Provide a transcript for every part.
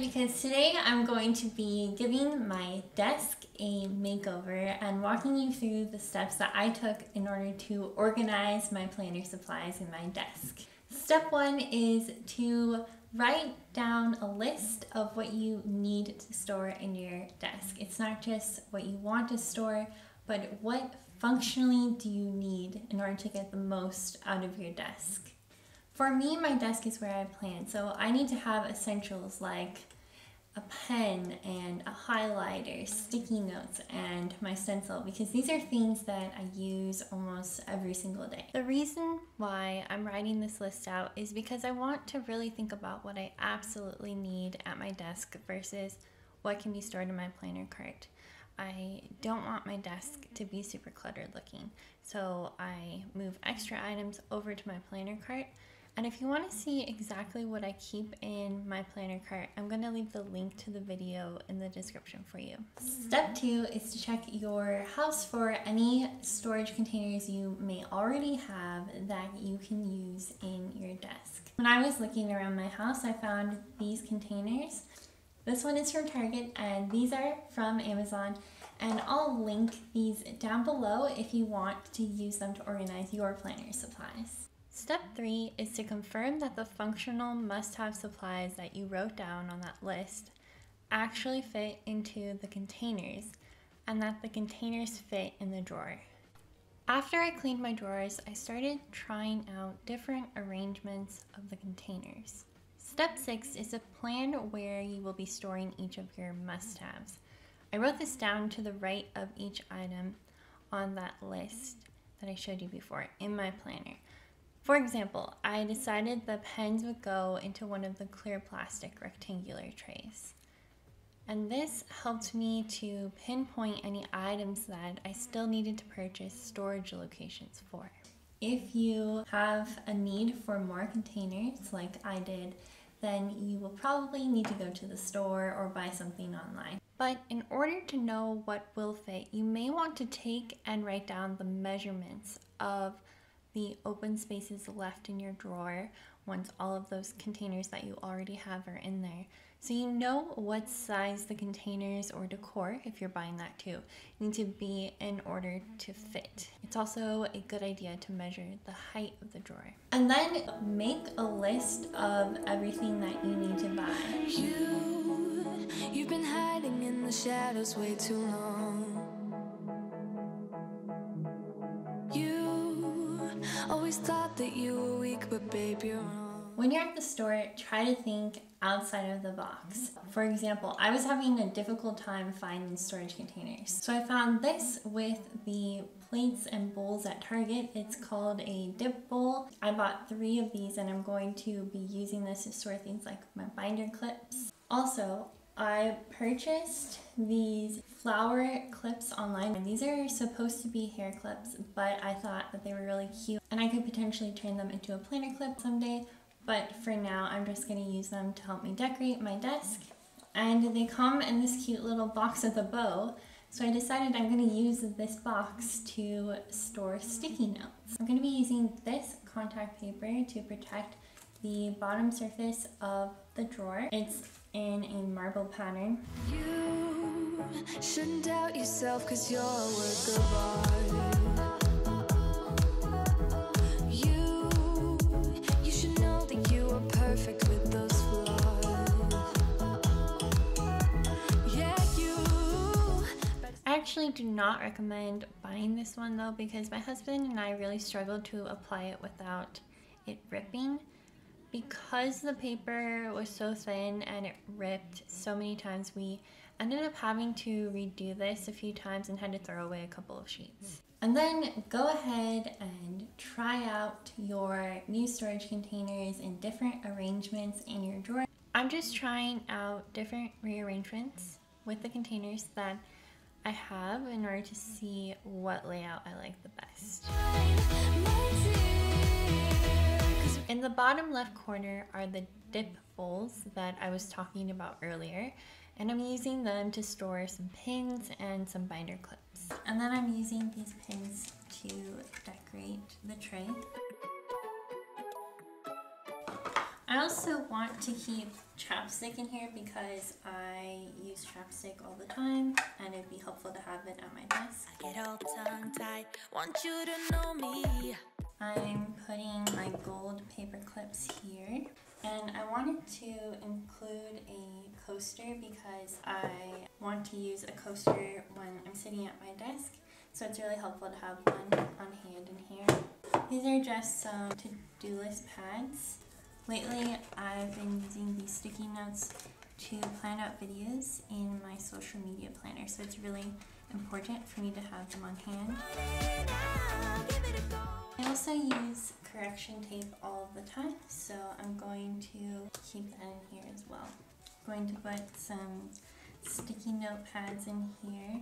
because today I'm going to be giving my desk a makeover and walking you through the steps that I took in order to organize my planner supplies in my desk. Step one is to write down a list of what you need to store in your desk. It's not just what you want to store, but what functionally do you need in order to get the most out of your desk. For me, my desk is where I plan, so I need to have essentials like a pen and a highlighter, sticky notes, and my stencil, because these are things that I use almost every single day. The reason why I'm writing this list out is because I want to really think about what I absolutely need at my desk versus what can be stored in my planner cart. I don't want my desk to be super cluttered looking, so I move extra items over to my planner cart. And if you want to see exactly what I keep in my planner cart, I'm going to leave the link to the video in the description for you. Step two is to check your house for any storage containers you may already have that you can use in your desk. When I was looking around my house, I found these containers. This one is from Target and these are from Amazon, and I'll link these down below if you want to use them to organize your planner supplies. Step three is to confirm that the functional must-have supplies that you wrote down on that list actually fit into the containers and that the containers fit in the drawer. After I cleaned my drawers, I started trying out different arrangements of the containers. Step six is to plan where you will be storing each of your must-haves. I wrote this down to the right of each item on that list that I showed you before in my planner. For example, I decided the pens would go into one of the clear plastic rectangular trays. And this helped me to pinpoint any items that I still needed to purchase storage locations for. If you have a need for more containers like I did, then you will probably need to go to the store or buy something online. But in order to know what will fit, you may want to take and write down the measurements of the open spaces left in your drawer once all of those containers that you already have are in there. So you know what size the containers or decor, if you're buying that too, need to be in order to fit. It's also a good idea to measure the height of the drawer. And then make a list of everything that you need to buy. You've been hiding in the shadows way too long. Always thought that you were weak, but babe, you're wrong. When you're at the store, try to think outside of the box. For example, I was having a difficult time finding storage containers. So I found this with the plates and bowls at Target. It's called a dip bowl. I bought 3 of these and I'm going to be using this to store things like my binder clips. Also, I purchased these flower clips online, and these are supposed to be hair clips, but I thought that they were really cute and I could potentially turn them into a planner clip someday, but for now I'm just going to use them to help me decorate my desk. And they come in this cute little box with a bow, so I decided I'm going to use this box to store sticky notes. I'm going to be using this contact paper to protect the bottom surface of the drawer. It's in a marble pattern. You shouldn't doubt yourself, 'cause you're a work of art. You should know that you are perfect with those flaws. Yeah, I actually do not recommend buying this one though, because my husband and I really struggled to apply it without it ripping. Because the paper was so thin and it ripped so many times, we ended up having to redo this a few times and had to throw away a couple of sheets. And then go ahead and try out your new storage containers in different arrangements in your drawer. I'm just trying out different rearrangements with the containers that I have in order to see what layout I like the best. In the bottom left corner are the dip bowls that I was talking about earlier, and I'm using them to store some pins and some binder clips. And then I'm using these pins to decorate the tray. I also want to keep chapstick in here because I use chapstick all the time and it'd be helpful to have it at my desk. I get all tongue-tied, want you to know me. I'm putting my gold paper clips here, and I wanted to include a coaster because I want to use a coaster when I'm sitting at my desk, so it's really helpful to have one on hand in here. These are just some to-do list pads. Lately, I've been using these sticky notes to plan out videos in my social media planner, so it's really important for me to have them on hand. I also use correction tape all of the time, so I'm going to keep that in here as well. I'm going to put some sticky note pads in here.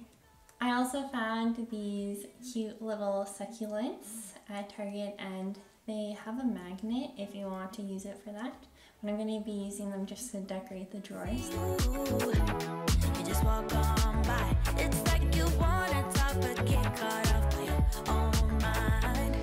I also found these cute little succulents at Target, and they have a magnet if you want to use it for that. But I'm going to be using them just to decorate the drawers. You just walk on by. It's like you wanna talk but get caught up by your own mind.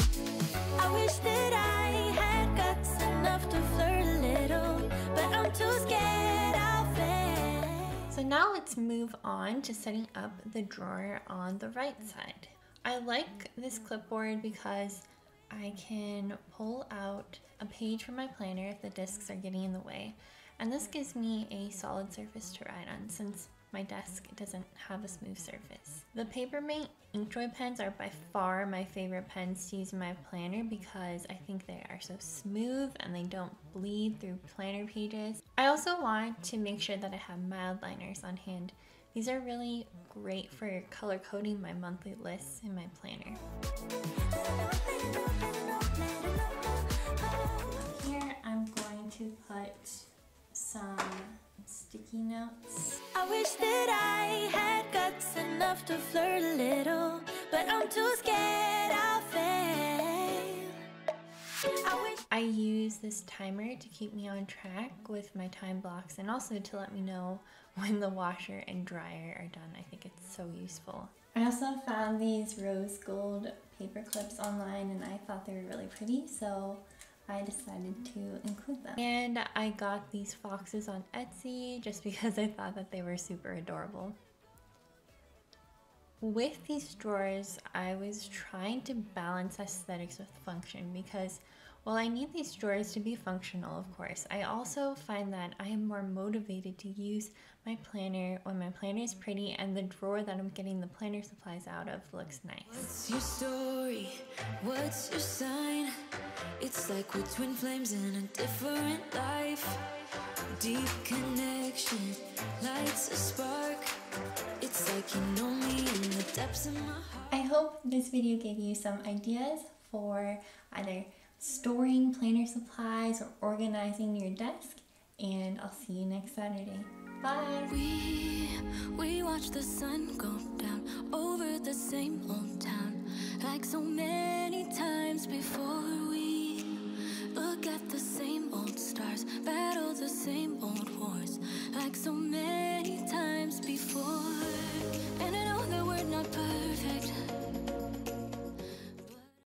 I wish that I had guts enough to flirt a little, but I'm too scared I'll fail. So now let's move on to setting up the drawer on the right side. I like this clipboard because I can pull out a page from my planner if the discs are getting in the way, and this gives me a solid surface to write on since my desk doesn't have a smooth surface. The Papermate Inkjoy pens are by far my favorite pens to use in my planner because I think they are so smooth and they don't bleed through planner pages. I also want to make sure that I have mild liners on hand. These are really great for color coding my monthly lists in my planner. Here I'm going to put some sticky notes. I wish that I had guts enough to flirt a little, but I'm too scared I'll fail. I use this timer to keep me on track with my time blocks and also to let me know when the washer and dryer are done. I think it's so useful. I also found these rose gold paper clips online and I thought they were really pretty, so I decided to include them. And I got these foxes on Etsy just because I thought that they were super adorable. With these drawers, I was trying to balance aesthetics with function because while I need these drawers to be functional, of course, I also find that I am more motivated to use my planner when my planner is pretty and the drawer that I'm getting the planner supplies out of looks nice. What's your story? What's your sign? It's like we're twin flames in a different life. Deep connection lights a spark. It's like you know me in the depths of my heart. I hope this video gave you some ideas for either storing planner supplies or organizing your desk, and I'll see you next Saturday. Bye! We watch the sun go down over the same old town, like so many times before. We look at the same